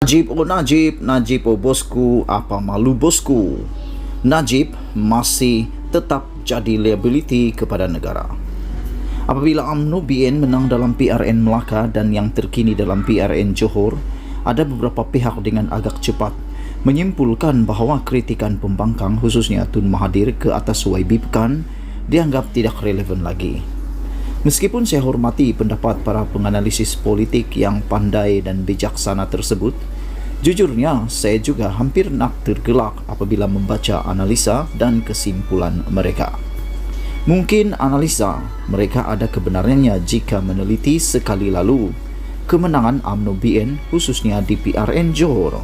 Najib, Najib oh bosku, apa malu bosku. Najib masih tetap jadi liability kepada negara. Apabila UMNO BN menang dalam PRN Melaka dan yang terkini dalam PRN Johor, ada beberapa pihak dengan agak cepat menyimpulkan bahawa kritikan pembangkang khususnya Tun Mahathir ke atas YB Pekan dianggap tidak relevan lagi. Meskipun saya hormati pendapat para penganalisis politik yang pandai dan bijaksana tersebut, jujurnya saya juga hampir nak tergelak apabila membaca analisa dan kesimpulan mereka. Mungkin analisa mereka ada kebenarannya jika meneliti sekali lalu kemenangan UMNO BN khususnya di PRN Johor.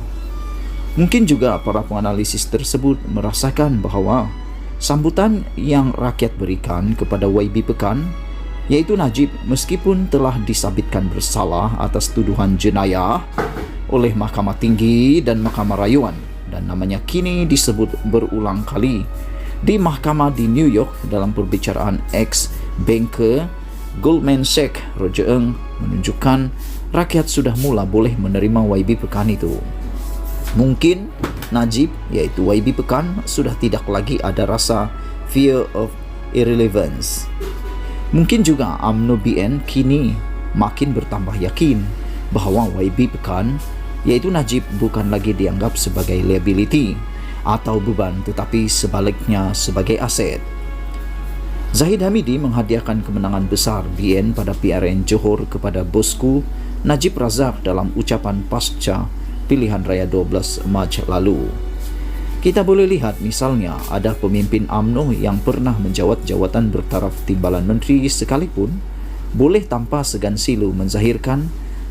Mungkin juga para penganalisis tersebut merasakan bahawa sambutan yang rakyat berikan kepada YB Pekan, iaitu Najib, meskipun telah disabitkan bersalah atas tuduhan jenayah oleh Mahkamah Tinggi dan Mahkamah Rayuan dan namanya kini disebut berulang kali di mahkamah di New York dalam perbicaraan ex-banker Goldman Sachs Roger Ng, menunjukkan rakyat sudah mula boleh menerima YB Pekan itu. Mungkin Najib, iaitu YB Pekan, sudah tidak lagi ada rasa fear of irrelevance. Mungkin juga UMNO BN kini makin bertambah yakin bahawa YB Pekan, iaitu Najib, bukan lagi dianggap sebagai liability atau beban, tetapi sebaliknya sebagai aset. Zahid Hamidi menghadiahkan kemenangan besar BN pada PRN Johor kepada bosku Najib Razak dalam ucapan pasca pilihan raya 12 Mac lalu. Kita boleh lihat misalnya ada pemimpin UMNO yang pernah menjawat jawatan bertaraf timbalan menteri sekalipun boleh tanpa segan silu menzahirkan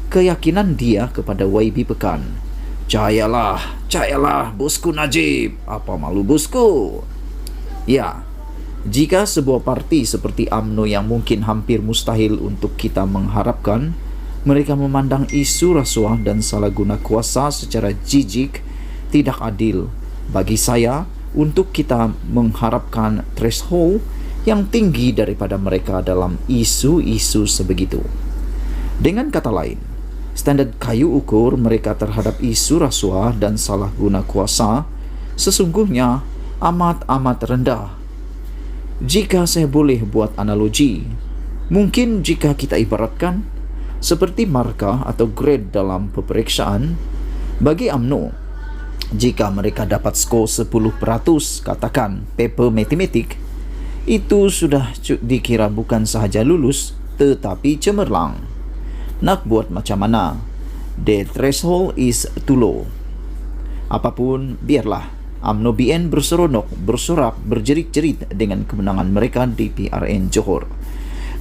keyakinan dia kepada YB Pekan. Cayalah bosku Najib, apa malu bosku. Ya, jika sebuah parti seperti UMNO yang mungkin hampir mustahil untuk kita mengharapkan, mereka memandang isu rasuah dan salah guna kuasa secara jijik, tidak adil bagi saya untuk kita mengharapkan threshold yang tinggi daripada mereka dalam isu-isu sebegitu. Dengan kata lain, standard kayu ukur mereka terhadap isu rasuah dan salah guna kuasa sesungguhnya amat rendah. Jika saya boleh buat analogi, mungkin jika kita ibaratkan seperti markah atau grade dalam peperiksaan, bagi UMNO, jika mereka dapat skor 10%, katakan paper matematik, itu sudah dikira bukan sahaja lulus tetapi cemerlang. Nak buat macam mana? The threshold is too low. Apapun, biarlah UMNO BN berseronok, bersorak, berjerit-jerit dengan kemenangan mereka di PRN Johor.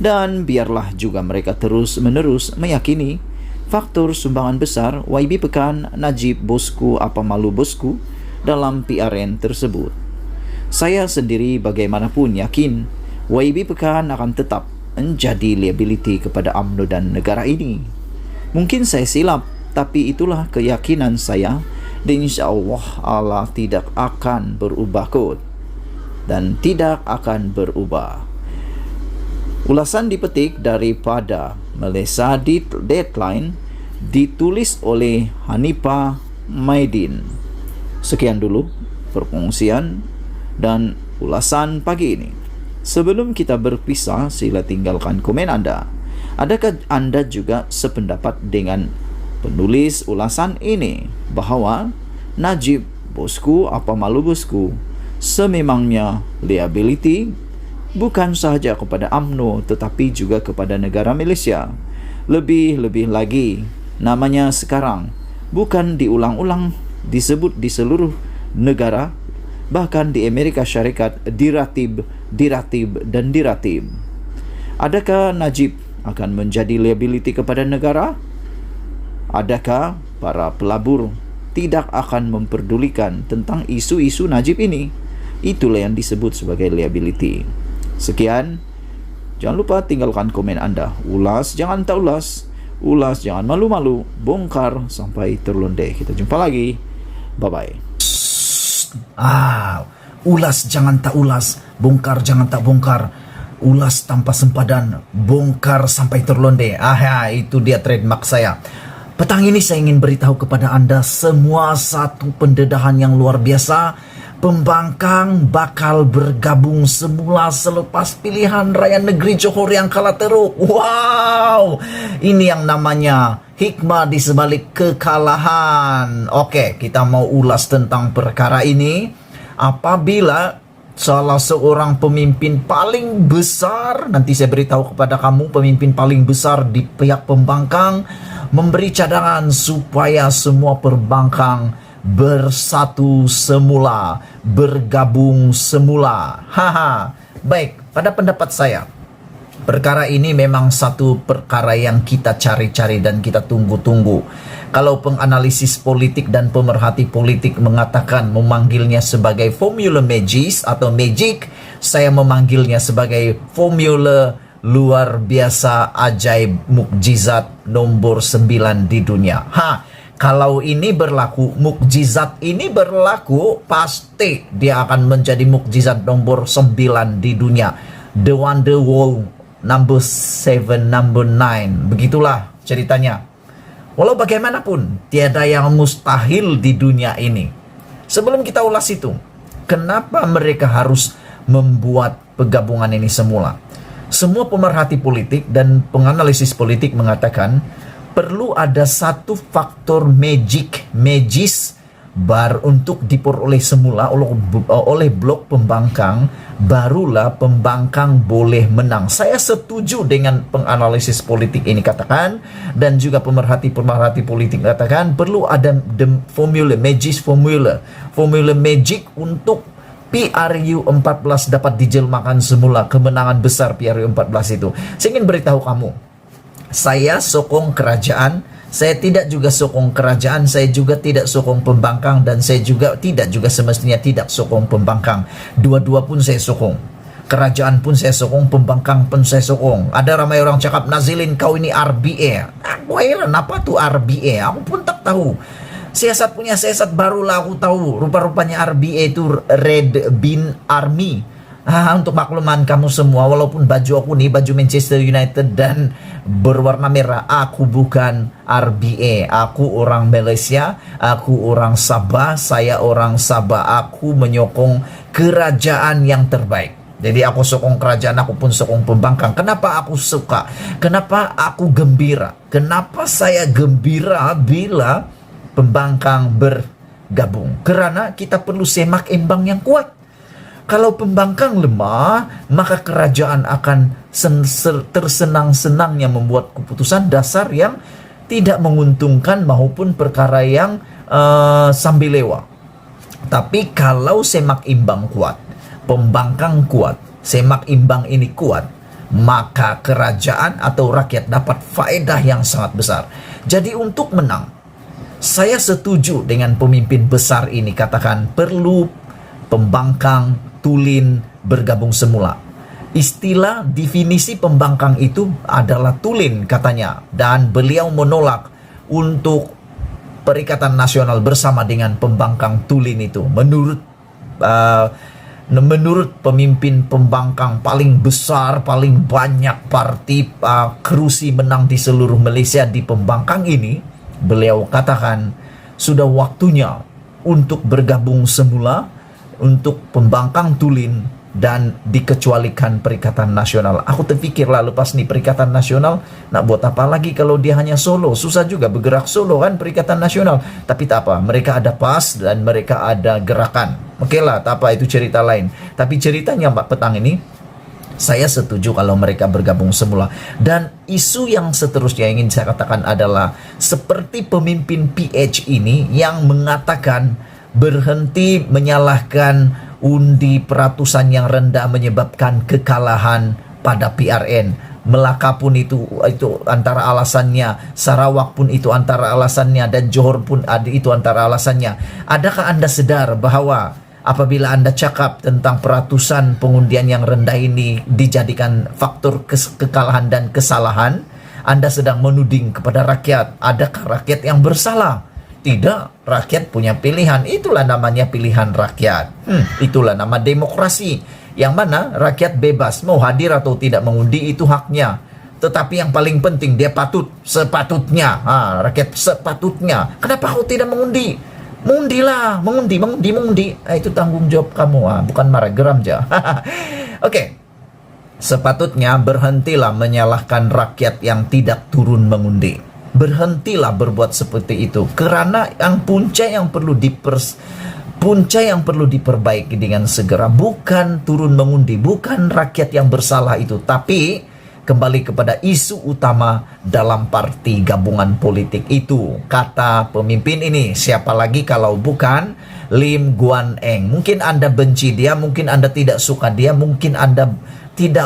Dan biarlah juga mereka terus-menerus meyakini faktor sumbangan besar YB Pekan, Najib bosku, apa malu bosku dalam PRN tersebut. Saya sendiri bagaimanapun yakin YB Pekan akan tetap menjadi liability kepada UMNO dan negara ini. Mungkin saya silap, tapi itulah keyakinan saya dan insya-Allah Allah tidak akan berubah kot dan tidak akan berubah. Ulasan dipetik daripada Malaysia Deadline, ditulis oleh Hanipa Maidin. Sekian dulu perkongsian dan ulasan pagi ini. Sebelum kita berpisah, sila tinggalkan komen Anda. Adakah Anda juga sependapat dengan penulis ulasan ini bahawa Najib bosku, apa malu bosku, sememangnya liability bukan sahaja kepada UMNO tetapi juga kepada negara Malaysia. Lebih-lebih lagi, namanya sekarang bukan diulang-ulang disebut di seluruh negara, bahkan di Amerika Syarikat diratib. Adakah Najib akan menjadi liability kepada negara? Adakah para pelabur tidak akan memperdulikan tentang isu-isu Najib ini? Itulah yang disebut sebagai liability. Sekian, jangan lupa tinggalkan komen Anda. Ulas jangan tak ulas, ulas jangan malu-malu, bongkar sampai terlonde. Kita jumpa lagi. Bye-bye. Ulas jangan tak ulas, bongkar jangan tak bongkar, ulas tanpa sempadan, bongkar sampai terlonde. Itu dia trademark saya. Petang ini saya ingin beritahu kepada Anda semua satu pendedahan yang luar biasa. Pembangkang bakal bergabung semula selepas pilihan raya negeri Johor yang kalah teruk. Wow, ini yang namanya hikmah di sebalik kekalahan. Oke, kita mau ulas tentang perkara ini. Apabila salah seorang pemimpin paling besar, nanti saya beritahu kepada kamu, pemimpin paling besar di pihak pembangkang memberi cadangan supaya semua perbankan bersatu semula, bergabung semula. Haha. Baik, pada pendapat saya, perkara ini memang satu perkara yang kita cari-cari dan kita tunggu-tunggu. Kalau penganalisis politik dan pemerhati politik mengatakan memanggilnya sebagai formula magis atau magic, saya memanggilnya sebagai formula luar biasa ajaib mukjizat nomor 9 di dunia. Kalau ini berlaku, mukjizat ini berlaku, pasti dia akan menjadi mukjizat nomor 9 di dunia. The Wonder Wall number 7, number 9. Begitulah ceritanya. Walau bagaimanapun, tiada yang mustahil di dunia ini. Sebelum kita ulas itu, kenapa mereka harus membuat penggabungan ini semula? Semua pemerhati politik dan penganalisis politik mengatakan perlu ada satu faktor magis untuk diperoleh semula oleh blok pembangkang, barulah pembangkang boleh menang. Saya setuju dengan penganalisis politik ini katakan, dan juga pemerhati politik katakan perlu ada formula magic untuk PRU 14 dapat dijelmakan semula, kemenangan besar PRU 14 itu. Saya ingin beritahu kamu, saya sokong kerajaan, saya tidak juga sokong kerajaan, saya juga tidak sokong pembangkang, dan saya juga semestinya tidak sokong pembangkang. Dua-dua pun saya sokong. Kerajaan pun saya sokong, pembangkang pun saya sokong. Ada ramai orang cakap, Nazilin kau ini RBA. Aku heran, apa tuh RBA? Aku pun tak tahu. Siasat punya siasat barulah aku tahu. Rupa-rupanya RBA itu Red Bean Army. Untuk makluman kamu semua, walaupun baju aku nih baju Manchester United dan berwarna merah, aku bukan RBA. Aku orang Malaysia, aku orang Sabah, saya orang Sabah. Aku menyokong kerajaan yang terbaik. Jadi aku sokong kerajaan, aku pun sokong pembangkang. Kenapa aku suka? Kenapa aku gembira? Kenapa saya gembira bila pembangkang bergabung? Karena kita perlu semak imbang yang kuat. Kalau pembangkang lemah, maka kerajaan akan tersenang-senangnya membuat keputusan dasar yang tidak menguntungkan maupun perkara yang sambilewa. Tapi kalau semak imbang kuat, pembangkang kuat, semak imbang ini kuat, maka kerajaan atau rakyat dapat faedah yang sangat besar. Jadi untuk menang, saya setuju dengan pemimpin besar ini katakan perlu pembangkang tulin bergabung semula. Istilah definisi pembangkang itu adalah tulin katanya, dan beliau menolak untuk Perikatan Nasional bersama dengan pembangkang tulin itu. Menurut pemimpin pembangkang paling besar, paling banyak parti kerusi menang di seluruh Malaysia di pembangkang ini, beliau katakan sudah waktunya untuk bergabung semula, untuk pembangkang tulin dan dikecualikan Perikatan Nasional. Aku terfikirlah lepas nih Perikatan Nasional nak buat apa lagi kalau dia hanya solo. Susah juga bergerak solo kan Perikatan Nasional. Tapi tak apa, mereka ada PAS dan mereka ada gerakan. Oke lah, tak apa, itu cerita lain. Tapi ceritanya Mbak petang ini, saya setuju kalau mereka bergabung semula. Dan isu yang seterusnya yang ingin saya katakan adalah seperti pemimpin PH ini yang mengatakan berhenti menyalahkan undi peratusan yang rendah menyebabkan kekalahan pada PRN. Melaka pun itu antara alasannya, Sarawak pun itu antara alasannya, dan Johor pun itu antara alasannya. Adakah Anda sadar bahwa apabila Anda cakap tentang peratusan pengundian yang rendah ini dijadikan faktor kekalahan dan kesalahan, Anda sedang menuding kepada rakyat. Adakah rakyat yang bersalah? Tidak, rakyat punya pilihan. Itulah namanya pilihan rakyat. Itulah nama demokrasi. Yang mana rakyat bebas mau hadir atau tidak mengundi, itu haknya. Tetapi yang paling penting dia sepatutnya, rakyat sepatutnya. Kenapa kau tidak mengundi? Mengundilah, mengundi. Itu tanggung jawab kamu, bukan marah geram aja. Oke. Sepatutnya berhentilah menyalahkan rakyat yang tidak turun mengundi. Berhentilah berbuat seperti itu. Karena yang punca yang perlu diperbaiki dengan segera bukan turun mengundi, bukan rakyat yang bersalah itu, tapi kembali kepada isu utama dalam parti gabungan politik itu. Kata pemimpin ini, siapa lagi kalau bukan Lim Guan Eng. Mungkin Anda benci dia, mungkin Anda tidak suka dia, mungkin Anda tidak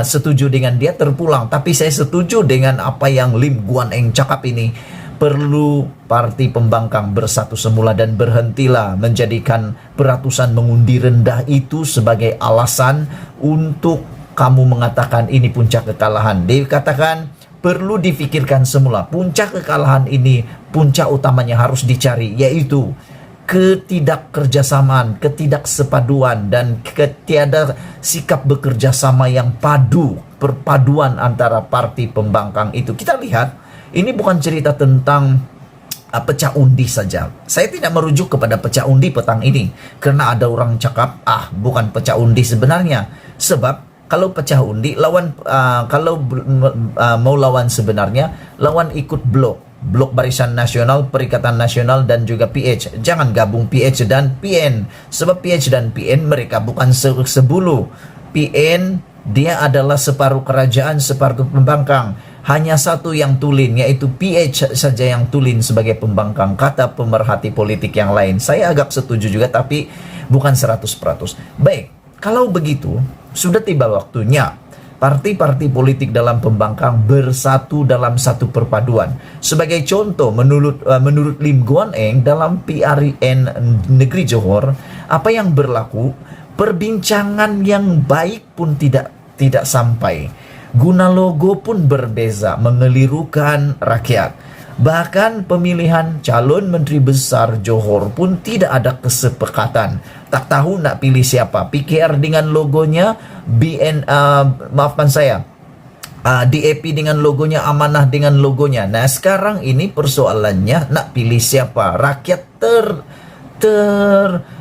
setuju dengan dia, terpulang. Tapi saya setuju dengan apa yang Lim Guan Eng cakap ini. Perlu parti pembangkang bersatu semula dan berhentilah menjadikan peratusan mengundi rendah itu sebagai alasan untuk kamu mengatakan ini puncak kekalahan. Dikatakan perlu difikirkan semula. Puncak kekalahan ini, puncak utamanya harus dicari, yaitu ketidakkerjasamaan, ketidaksepaduan, dan ketiada sikap bekerja sama yang perpaduan antara parti pembangkang itu. Kita lihat, ini bukan cerita tentang pecah undi saja. Saya tidak merujuk kepada pecah undi petang ini, karena ada orang cakap, bukan pecah undi sebenarnya. Sebab kalau pecah undi, mau lawan sebenarnya, lawan ikut blok Barisan Nasional, Perikatan Nasional, dan juga PH. Jangan gabung PH dan PN, sebab PH dan PN mereka bukan sebulu. PN dia adalah separuh kerajaan, separuh pembangkang. Hanya satu yang tulen, yaitu PH saja yang tulen sebagai pembangkang, kata pemerhati politik yang lain. Saya agak setuju juga, tapi bukan 100%. Baik, kalau begitu, sudah tiba waktunya parti-parti politik dalam pembangkang bersatu dalam satu perpaduan. Sebagai contoh, menurut Lim Guan Eng dalam PRN Negeri Johor, apa yang berlaku, perbincangan yang baik pun tidak sampai. Guna logo pun berbeza, mengelirukan rakyat. Bahkan pemilihan calon menteri besar Johor pun tidak ada kesepakatan. Tak tahu nak pilih siapa. PKR dengan logonya, DAP dengan logonya, Amanah dengan logonya. Nah, sekarang ini persoalannya nak pilih siapa. Rakyat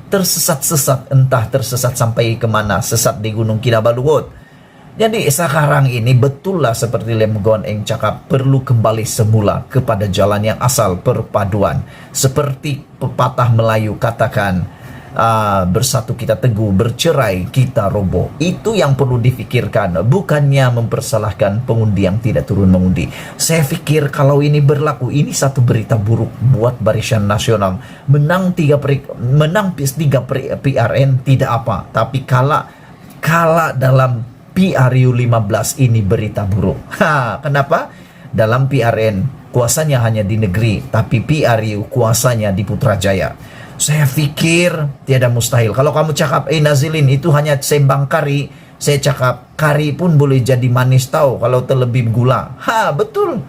tersesat-sesat, entah tersesat sampai kemana, sesat di Gunung Kinabaluut. Jadi sekarang ini betul lah seperti Lim Guan Eng cakap, perlu kembali semula kepada jalan yang asal, perpaduan. Seperti pepatah Melayu katakan, bersatu kita teguh, bercerai kita roboh. Itu yang perlu difikirkan, bukannya mempersalahkan pengundi yang tidak turun mengundi. Saya pikir kalau ini berlaku, ini satu berita buruk buat Barisan Nasional. Menang 3 PRN tidak apa, tapi kalah dalam PRU 15 ini berita buruk. Kenapa? Dalam PRN kuasanya hanya di negeri, tapi PRU kuasanya di Putrajaya. Saya pikir tiada mustahil. Kalau kamu cakap, Nazilin itu hanya sembang kari, saya cakap, kari pun boleh jadi manis tahu kalau terlebih gula. Betul.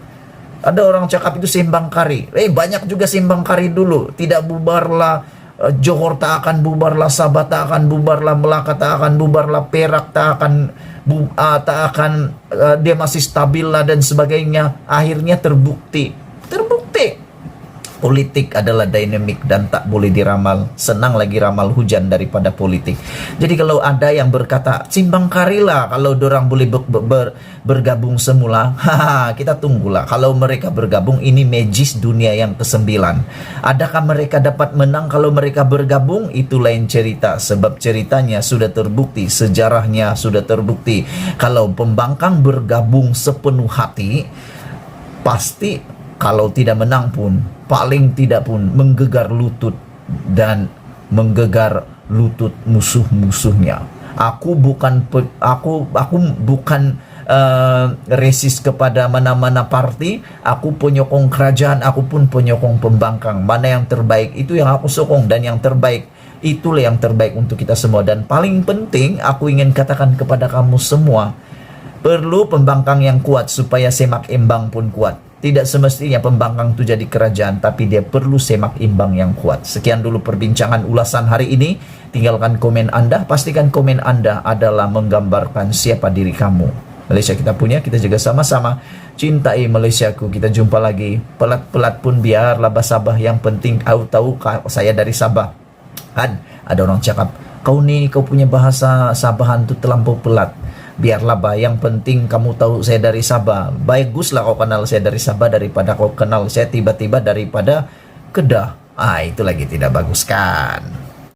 Ada orang cakap itu sembang kari. Banyak juga sembang kari dulu. Tidak bubarlah Johor, tak akan bubarlah Sabah, tak akan bubarlah Melaka, tak akan bubarlah Perak, tak akan dia masih stabil lah dan sebagainya. Akhirnya terbukti politik adalah dinamik dan tak boleh diramal. Senang lagi ramal hujan daripada politik. Jadi kalau ada yang berkata simbang karilah kalau dorang boleh bergabung semula, kita tunggulah. Kalau mereka bergabung, ini magis dunia yang ke-9. Adakah mereka dapat menang kalau mereka bergabung? Itu lain cerita, sebab ceritanya sudah terbukti, sejarahnya sudah terbukti. Kalau pembangkang bergabung sepenuh hati, pasti kalau tidak menang pun, paling tidak pun menggegar lutut dan menggegar lutut musuh-musuhnya. Aku bukan resis kepada mana-mana parti. Aku penyokong kerajaan, aku pun penyokong pembangkang. Mana yang terbaik itu yang aku sokong, dan yang terbaik itulah yang terbaik untuk kita semua. Dan paling penting aku ingin katakan kepada kamu semua, perlu pembangkang yang kuat supaya semak imbang pun kuat. Tidak semestinya pembangkang itu jadi kerajaan, tapi dia perlu semak imbang yang kuat. Sekian dulu perbincangan ulasan hari ini. Tinggalkan komen Anda. Pastikan komen Anda adalah menggambarkan siapa diri kamu. Malaysia kita punya, kita juga sama-sama cintai Malaysiaku. Kita jumpa lagi. Pelat-pelat pun biarlah Sabah, yang penting tahu saya dari Sabah. Kan ada orang cakap, kau punya bahasa Sabahan tu terlampau pelat. Biarlah yang penting kamu tahu saya dari Sabah. Baguslah kau kenal saya dari Sabah daripada kau kenal saya tiba-tiba daripada Kedah. Itu lagi tidak bagus kan.